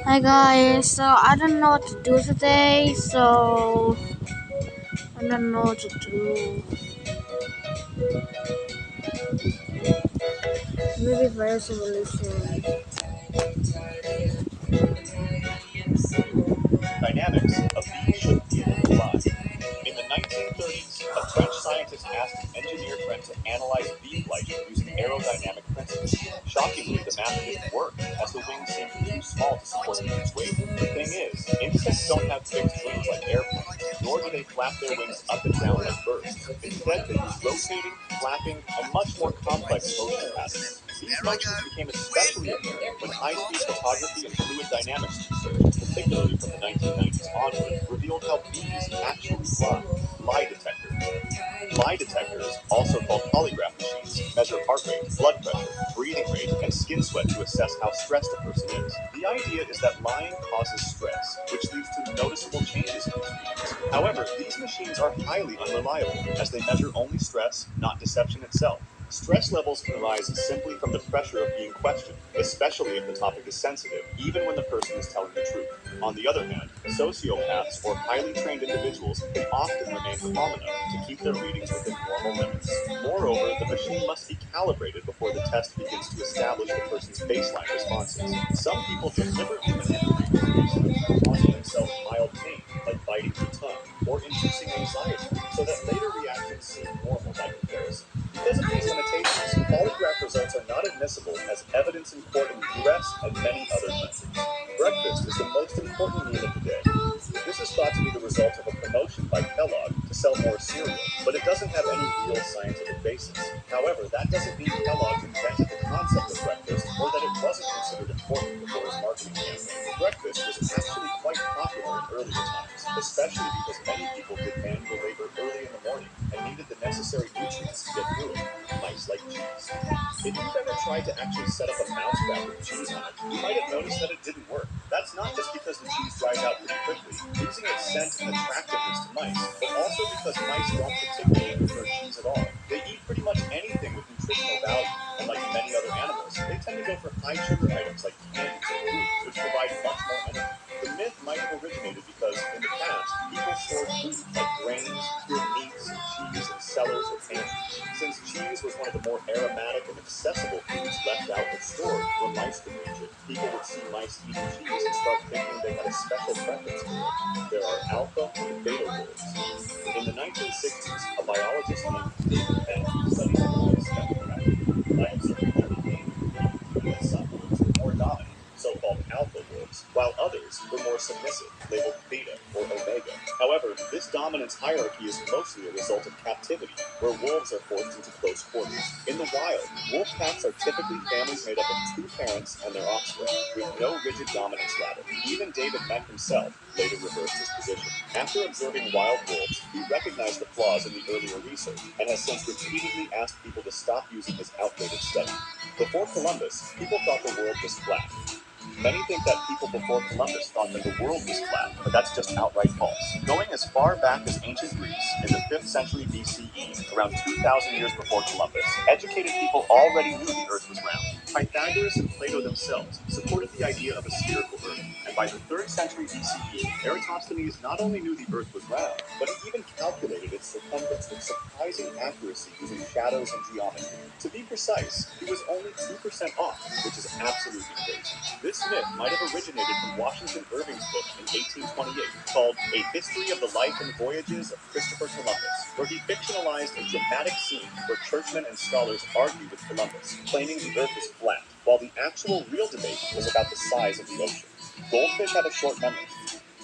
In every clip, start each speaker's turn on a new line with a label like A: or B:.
A: Hi guys, so I don't know what to do today, so I don't know what to do. Maybe virus evolution.
B: Dynamics of bees shouldn't be able to fly. In the 1930s, a French scientist asked an engineer friend to analyze bee flight using aerodynamic principles. Shockingly, the math didn't work, as the wings seemed too small to support the bee's weight. The thing is, insects don't have fixed wings like airplanes, nor do they flap their wings up and down like birds. Instead, they use rotating, flapping, and much more complex motion patterns. These motions became especially apparent when high-speed photography and fluid dynamics research, particularly from the 1990s onward, revealed how bees actually fly. Lie detector. Lie detectors, also called polygraph machines, measure heart rate, blood pressure, breathing rate, and skin sweat to assess how stressed a person is. The idea is that lying causes stress, which leads to noticeable changes in these readings. However, these machines are highly unreliable, as they measure only stress, not deception itself. Stress levels can rise simply from the pressure of being questioned, especially if the topic is sensitive, even when the person is telling the truth. On the other hand, sociopaths or highly trained individuals can often remain calm enough to keep their readings within normal limits. Moreover, the machine must be calibrated before the test begins to establish the person's baseline responses. Some people deliberately manipulate their baseline by causing themselves mild pain, like biting their tongue, or inducing anxiety, so that later reactions seem normal by comparison. Because of these limitations, polygraph results are not admissible as evidence in court in the US and many other countries. Breakfast is the most important meal of the day. This is thought to be the result of a promotion by Kellogg to sell more cereal, but it doesn't have any real scientific basis. However, that doesn't mean Kellogg invented the concept of breakfast or that it wasn't considered important before his marketing campaign. Breakfast was actually quite popular in earlier times, especially because many people did manual labor early in the morning and needed the necessary nutrients to get through it. Mice like cheese. If you've ever tried to actually set up a mouse trap with cheese on it, you might have noticed that it didn't work. That's not just because the cheese dries out pretty quickly, losing its scent and attractiveness to mice, but also because mice don't particularly prefer cheese at all. They eat pretty much anything with nutritional value, and like many other animals, they tend to go for high sugar items like candies and fruits, which provide much more energy. The myth might have originated because, in the past, people stored food like grains, cured meats, cheese in cellars or pantries. Since cheese was one of the more aromatic and accessible foods left out or stored where mice could reach it, people would see mice eating cheese and start thinking they had a special preference for it. There are alpha and beta wolves. In the 1960s, a biologist named David Beck studied wolves that were domesticated by observing their behavior. That some wolves were more dominant, so-called alpha wolves, while others were more submissive, labeled beta or omega. However, this dominance hierarchy is mostly a result of captivity, where wolves are forced into close quarters. In the wild, wolf packs are typically families made up of two parents and their offspring, with no rigid dominance ladder. Even David Beck himself later reversed his position. After observing wild wolves, he recognized the flaws in the earlier research and has since repeatedly asked people to stop using his outdated study. Before Columbus, people thought the world was flat. Many think that people before Columbus thought that the world was flat, but that's just outright false. Going as far back as ancient Greece, in the 5th century BCE, around 2,000 years before Columbus, educated people already knew the Earth was round. Pythagoras and Plato themselves supported the idea of a spherical Earth, and by the 3rd century BCE, Eratosthenes not only knew the Earth was round, but he even calculated its circumference with surprising accuracy using shadows and geometry. To be precise, he was only 2% off, which is absolutely crazy. This myth might have originated from Washington Irving's book in 1828 called A History of the Life and Voyages of Christopher Columbus, where he fictionalized a dramatic scene where churchmen and scholars argued with Columbus, claiming the Earth is flat, while the actual real debate was about the size of the ocean. Goldfish have a short memory.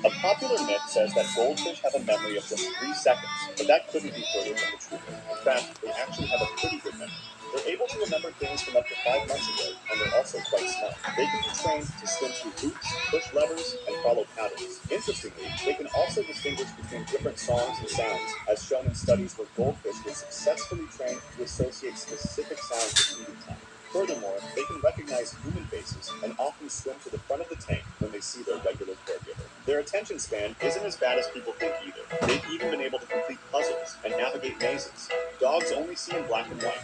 B: A popular myth says that goldfish have a memory of just 3 seconds, but that couldn't be further from the truth. In fact, they actually have a pretty good memory. They're able to remember things from up to 5 months ago, and they're also quite smart. They can be trained to swim through hoops, push levers, and follow patterns. Interestingly, they can also distinguish between different songs and sounds, as shown in studies where goldfish were successfully trained to associate specific sounds with feeding time. Furthermore, they can recognize human faces and often swim to the front of the tank when they see their regular caregiver. Their attention span isn't as bad as people think either. They've even been able to complete puzzles and navigate mazes. Dogs only see in black and white.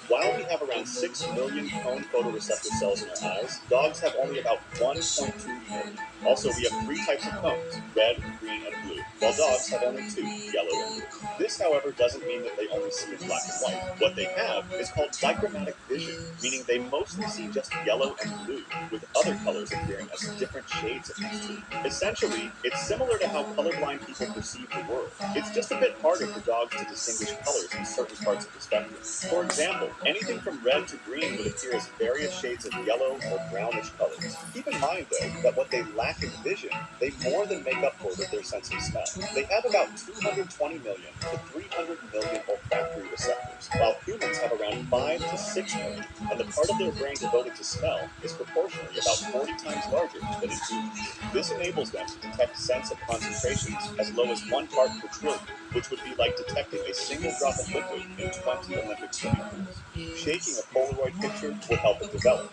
B: While we have around 6 million cone photoreceptor cells in our eyes, dogs have only about 1.2 million. Also, we have three types of cones, red, green, and blue, while dogs have only two, yellow and blue. This, however, doesn't mean that they only see in black and white. What they have is called dichromatic vision, meaning they mostly see just yellow and blue, with other colors appearing as different shades of these two. Essentially, it's similar to how colorblind people perceive the world. It's just a bit harder for dogs to distinguish colors in certain parts of the spectrum. For example, anything from red to green would appear as various shades of yellow or brownish colors. Keep in mind, though, that what they lack in vision, they more than make up for with their sense of smell. They have about 220 million to 300 million olfactory receptors, while humans have around 5 to 6 million, and the part of their brain devoted to smell is proportionally about 40 times larger than in humans. This enables them to detect scents at concentrations as low as 1 part per trillion, which would be like detecting a single drop of liquid in 20 Olympic swimming pools. Shaking a Polaroid picture will help it develop.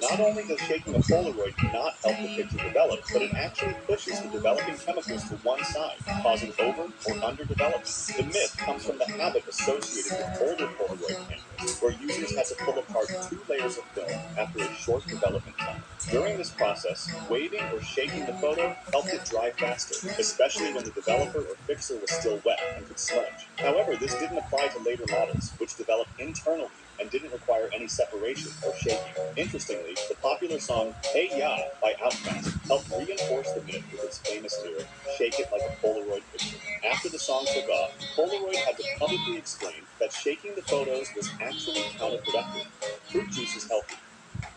B: Not only does shaking a Polaroid not help the picture develop, but it actually pushes the developing chemicals to one side, causing over or underdevelopment. The myth comes from the habit associated with older Polaroid cameras, where users had to pull apart 2 layers of film after a short development time. During this process, waving or shaking the photo helped it dry faster, especially when the developer or fixer was still wet and could smudge. However, this didn't apply to later models, which developed internally and didn't require any separation or shaking. Interestingly, the popular song Hey Ya by Outkast helped reinforce the myth with its famous lyric, "Shake it like a Polaroid picture." After the song took off, Polaroid had to publicly explain that shaking the photos was actually counterproductive. Fruit juice is healthy.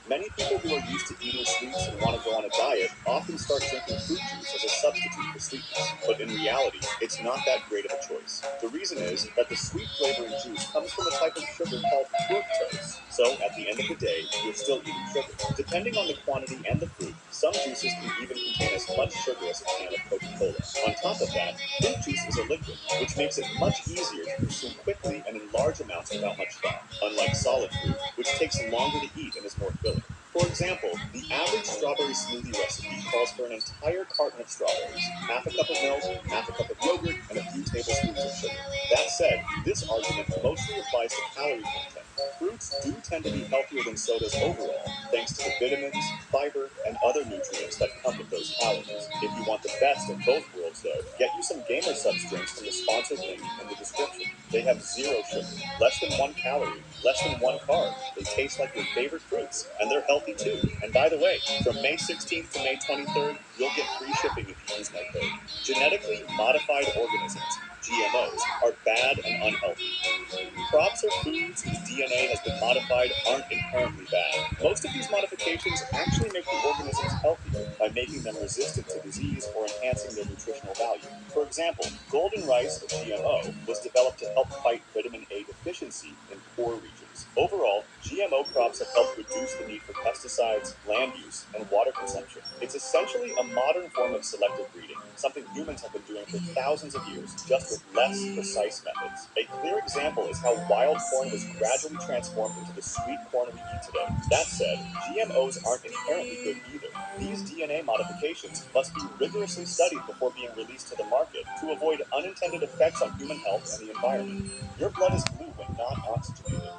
B: Many people who are used to eating sweets and want to go on a diet often start drinking fruit juice as a substitute for sweetness, but in reality, it's not that great of a choice. The reason is that the sweet flavor in juice comes from a type of sugar called fructose, so at the end of the day, you're still eating sugar. Depending on the quantity and the fruit, some juices can even contain as much sugar as a can of Coca-Cola. On top of that, fruit juice is a liquid, which makes it much easier to consume quickly and in large amounts without much thought, unlike solid fruit, which takes longer to eat and is more filling. For example, the average strawberry smoothie recipe calls for an entire carton of strawberries, half a cup of milk, half a cup of yogurt, and a few tablespoons of sugar. That said, this argument mostly applies to calorie content. Fruits do tend to be healthier than sodas overall, thanks to the vitamins, fiber, and other nutrients that come with those calories. If you want the best of both worlds, though, get you some Gamer Subs drinks from the sponsored link in the description. They have 0 sugar, less than 1 calorie, less than 1 carb. They taste like your favorite fruits, and they're healthy too. And by the way, from May 16th to May 23rd, you'll get free shipping if you use my code. Genetically modified organisms, GMOs, are bad and unhealthy. Crops or foods whose DNA has been modified aren't inherently bad. Most of these modifications actually make the organisms healthier by making them resistant to disease or enhancing their nutritional value. For example, golden rice, a GMO, was developed to help fight vitamin A deficiency in poor regions. Overall, GMO crops have helped reduce the need for pesticides, land use, and water consumption. It's essentially a modern form of selective breeding, something humans have been doing for thousands of years, just with less precise methods. A clear example is how wild corn was gradually transformed into the sweet corn we eat today. That said, GMOs aren't inherently good either. These DNA modifications must be rigorously studied before being released to the market to avoid unintended effects on human health and the environment. Your blood is blue when not oxygenated.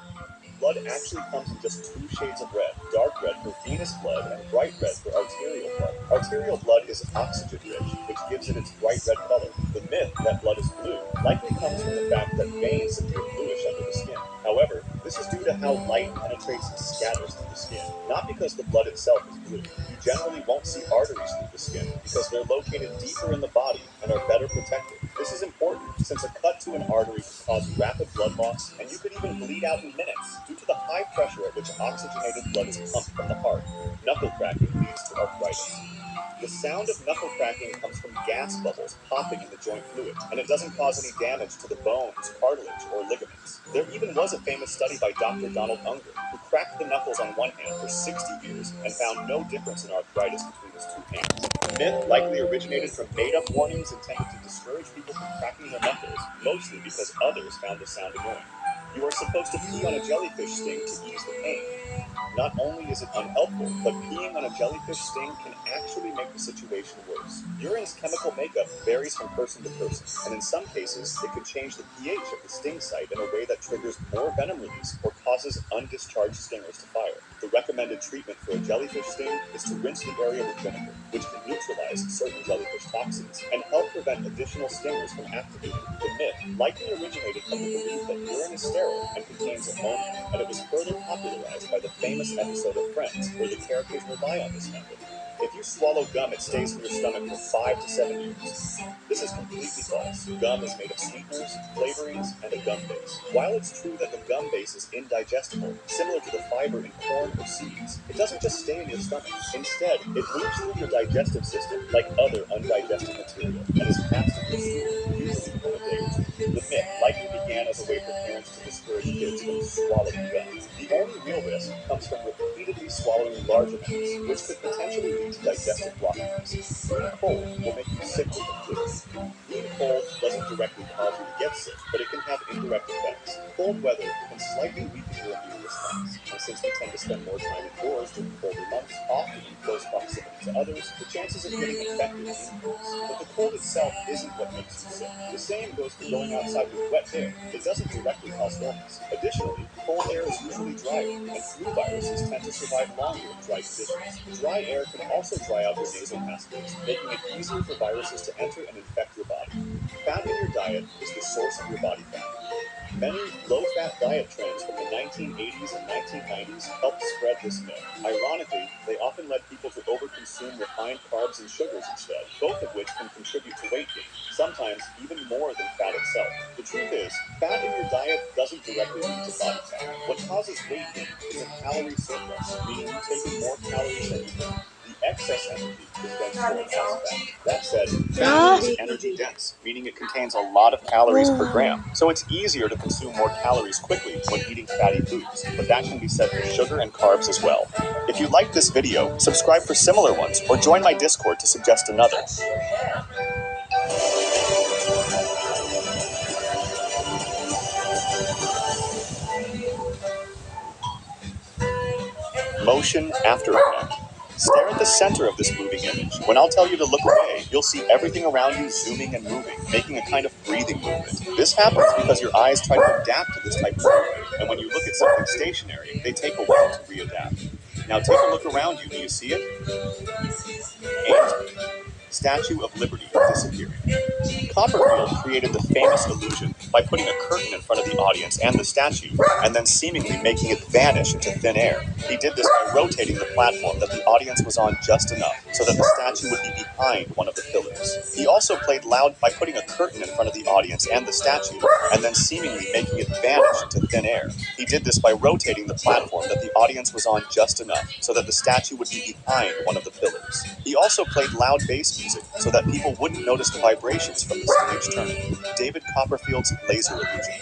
B: Blood actually comes in just 2 shades of red, dark red for venous blood and bright red for arterial blood. Arterial blood is oxygen rich, which gives it its bright red color. The myth that blood is blue likely comes from the fact that veins appear bluish under the skin. However, this is due to how light penetrates and scatters through the skin, not because the blood itself is blue. You generally won't see arteries through the skin because they're located deeper in the body and are better protected. This is important since a cut to an artery can cause rapid blood loss, and you could even bleed out in minutes due to the high pressure at which oxygenated blood is pumped from the heart. Knuckle cracking leads to arthritis. The sound of knuckle cracking comes from gas bubbles popping in the joint fluid, and it doesn't cause any damage to the bones, cartilage, or ligaments. There even was a famous study by Dr. Donald Unger, who cracked the knuckles on one hand for 60 years and found no difference in arthritis between his 2 hands. The myth likely originated from made-up warnings intended to discourage people from cracking their knuckles, mostly because others found the sound annoying. You are supposed to pee on a jellyfish sting to ease the pain. Not only is it unhelpful, but peeing on a jellyfish sting can actually make the situation worse. Urine's chemical makeup varies from person to person, and in some cases, it could change the pH of the sting site in a way that triggers more venom release or causes undischarged stingers to fire. The recommended treatment for a jellyfish sting is to rinse the area with vinegar, which can neutralize certain jellyfish toxins and help prevent additional stingers from activating. The myth likely originated from the belief that urine is sterile and contains ammonia, and it was further popularized by the famous episode of Friends, where the characters rely on this method. If you swallow gum, it stays in your stomach for 5 to 7 years. This is completely false. Gum is made of sweeteners, flavorings, and a gum base. While it's true that the gum base is indigestible, similar to the fiber in corn or seeds, it doesn't just stay in your stomach. Instead, it moves through your digestive system like other undigested material and is passed into stool, usually within a day or two. The myth likely began as a way for parents to discourage kids from swallowing gum. The only real risk comes from repeatedly swallowing large amounts, which could potentially lead to digestive blockages. Being cold will make you sick with the flu. Being cold doesn't directly cause you to get sick, but it can have indirect effects. Cold weather can slightly weaken your immune response, and since we tend to spend more time indoors during colder months, often in close proximity to others, the chances of getting infected increase. But the cold itself isn't what makes you sick. The same goes for going outside with wet hair. It doesn't directly cause illness. Additionally, cold air is usually drier, and flu viruses tend to survive longer in dry conditions. Dry air can also dry out your nasal passages, making it easier for viruses to enter and infect your body. Fat in your diet is the source of your body fat. Many low-fat diet trends from the 1980s and 1990s helped spread this myth. Ironically, they often led people to overconsume refined carbs and sugars instead, both of which can contribute to weight gain, sometimes even more than fat itself. The truth is, fat in your diet doesn't directly lead to body fat. What causes weight gain is a calorie surplus, meaning you take in more calories than you burn. The excess energy is then stored as fat. That said, fat is energy dense, meaning it contains a lot of calories per gram. So it's easier to consume more calories quickly when eating fatty foods, but that can be said for sugar and carbs as well. If you liked this video, subscribe for similar ones or join my Discord to suggest another. Motion after effect. Stare at the center of this moving image. When I'll tell you to look away, you'll see everything around you zooming and moving, making a kind of breathing movement. This happens because your eyes try to adapt to this type of movement, and when you look at something stationary, they take a while to readapt. Now take a look around you. Do you see it? And Statue of Liberty disappearing. Copperfield created the famous illusion by putting a curtain in front of the audience and the statue, and then seemingly making it vanish into thin air. He did this by rotating the platform that the audience was on just enough so that the statue would be behind one of the pillars. He also played loud by putting a curtain in front of the audience and the statue, and then seemingly making it vanish into thin air. He did this by rotating the platform that the audience was on just enough so that the statue would be behind one of the pillars. He also played loud bass music so that people wouldn't notice the vibrations from the stage turning. David Copperfield's laser illusion.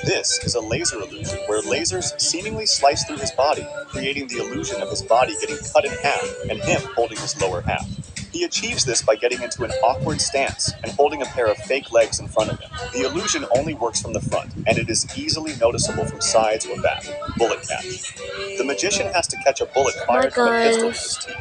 B: This is a laser illusion where lasers seemingly slice through his body, creating the illusion of his body getting cut in half and him holding his lower half. He achieves this by getting into an awkward stance and holding a pair of fake legs in front of him. The illusion only works from the front, and it is easily noticeable from sides or back. Bullet catch. The magician has to catch a bullet fired from a pistol with his teeth.